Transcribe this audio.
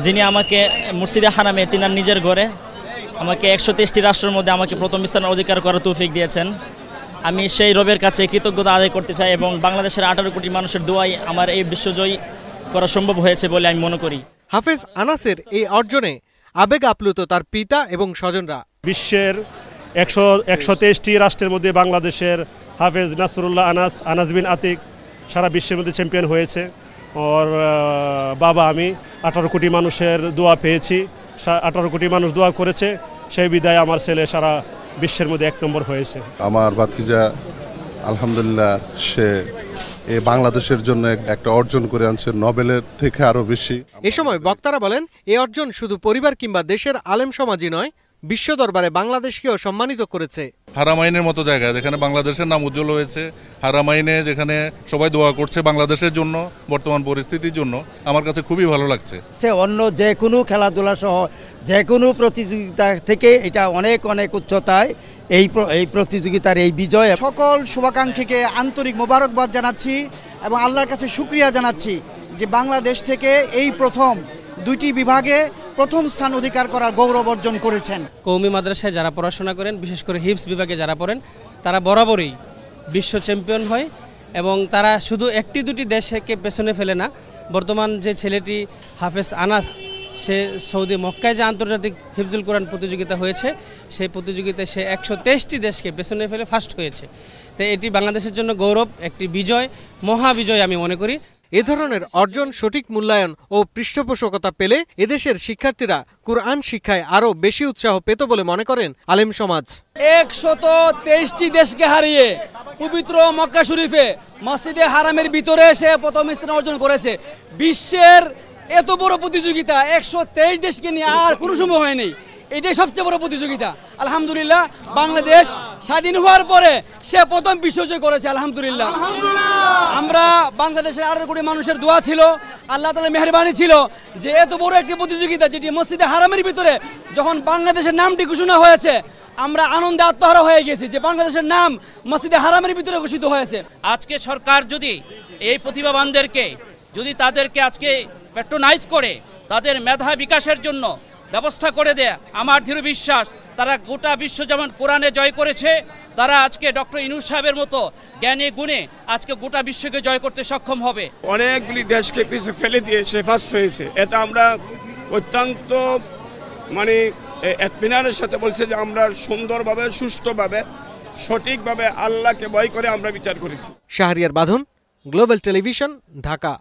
যিনি আমাকে মসজিদে হারামে তিনার নিজের ঘরে আমাকে 123টি রাষ্ট্রের মধ্যে আমাকে প্রথম স্থান অধিকার করার তৌফিক দিয়েছেন। আমি সেই রবের কাছে কৃতজ্ঞতা আদায় করতে চাই এবং বাংলাদেশের 18 কোটি মানুষের দোয়াই আমার এই বিশ্বজয়ী করা সম্ভব হয়েছে বলে আমি মনে করি। হাফেজ আনাসের এই অর্জনে আবেগ আপ্লুত তার পিতা এবং স্বজনরা। বিশ্বের 123টি রাষ্ট্রের মধ্যে বাংলাদেশের হাফেজ নাসরুল্লাহ আনাস বিন আতিক সারা বিশ্বের মধ্যে চ্যাম্পিয়ন হয়েছে। ওর বাবা আমি 18 কোটি মানুষের দোয়া পেয়েছি, 18 কোটি মানুষ দোয়া করেছে, সেই বিদায় আমার ছেলে সারা বিশ্বের মধ্যে 1 নম্বর হয়েছে। আমার ভাতিজা আলহামদুলিল্লাহ সে বাংলাদেশের জন্য একটা অর্জন করে আনছে, নোবেলের থেকে আরো বেশি। এ সময় বক্তারা বলেন, এই অর্জন শুধু পরিবার কিংবা দেশের আলেম সমাজই নয়, বিশ্ব দরবারে বাংলাদেশকেও সম্মানিত করেছে। হারামাইনের মতো জায়গা যেখানে বাংলাদেশের নাম উজ্জ্বল হয়েছে, হারামাইনে যেখানে সবাই দোয়া করছে বাংলাদেশের জন্য, বর্তমান পরিস্থিতির জন্য, আমার কাছে খুবই ভালো লাগছে। অন্য যে কোনো খেলাধুলা সহ যে কোনো প্রতিযোগিতা থেকে এটা অনেক অনেক উচ্চতায় এই প্রতিযোগিতার এই বিজয়। সকল শুভাকাঙ্ক্ষীকে আন্তরিক মোবারকবাদ জানাচ্ছি এবং আল্লাহর কাছে শুকরিয়া জানাচ্ছি যে বাংলাদেশ থেকে এই প্রথম 2টি বিভাগে প্রথম স্থান অধিকার করার গৌরব অর্জন করেছেন। কওমি মাদ্রাসায় যারা পড়াশোনা করেন, বিশেষ করে হিফজ বিভাগে যারা পড়েন, তারা বরাবরই বিশ্ব চ্যাম্পিয়ন হয় এবং তারা শুধু 1-2টি দেশকে পেছনে ফেলে না। বর্তমান যে ছেলেটি হাফেজ আনাস, সে সৌদি মক্কায় যে আন্তর্জাতিক হিফজুল কোরআন প্রতিযোগিতা হয়েছে, সেই প্রতিযোগিতায় সে 123টি দেশকে পেছনে ফেলে ফার্স্ট হয়েছে। তো এটি বাংলাদেশের জন্য গৌরব, একটি বিজয়, মহাবিজয় আমি মনে করি। এ ধরনের অর্জন সঠিক মূল্যায়ন ও পৃষ্ঠপোষকতা পেলে এদেশের শিক্ষার্থীরা কুরআন শিক্ষায় আরও বেশি উৎসাহ পেত বলে মনে করেন আলেম সমাজ। 123টি দেশকে হারিয়ে পবিত্র মক্কা শরীফে মসজিদে হারামের ভিতরে সে প্রথম স্থান অর্জন করেছে। বিশ্বের এত বড় প্রতিযোগিতা 123 দেশকে নিয়ে আর কোনো সময় হয়নি, এটাই সবচেয়ে বড় প্রতিযোগিতা। আলহামদুলিল্লাহ, বাংলাদেশ স্বাধীন হওয়ার পরে সে প্রথম বিশ্বজয় করেছে। আলহামদুলিল্লাহ, আমরা বাংলাদেশের 18 কোটি মানুষের দোয়া ছিল, আল্লাহ তাআলার মেহেরবানি ছিল যে এত বড় একটি প্রতিযোগিতা যেটি মসজিদে হারামের ভিতরে যখন বাংলাদেশের নামটি ঘোষণা হয়েছে, আমরা আনন্দে আত্মহারা হয়ে গেছি যে বাংলাদেশের নাম মসজিদে হারামের ভিতরে ঘোষিত হয়েছে। আজকে সরকার যদি এই প্রতিভাবানদেরকে তাদেরকে আজকে প্যাট্রোনাইজ করে তাদের মেধা বিকাশের জন্য ব্যবস্থা করে দেয়, আমার দৃঢ় বিশ্বাস তারা গোটা বিশ্ব যেমন কোরআনে জয় করেছে, তারা আজকে ডক্টর ইউনূস সাহেবের মতো জ্ঞানী গুণে আজকে গোটা বিশ্বকে জয় করতে সক্ষম হবে। অনেকগুলি দেশকে পিছিয়ে ফেলে দিয়ে সে ফার্স্ট হয়েছে। এটা আমরা অত্যন্ত এতমিনানের সাথে বলছে যে আমরা সুন্দরভাবে, সুষ্ঠুভাবে, সঠিকভাবে আল্লাহকে ভয় করে আমরা বিচার করেছি। শাহরিয়ার বাঁধন, গ্লোবাল টেলিভিশন, ঢাকা।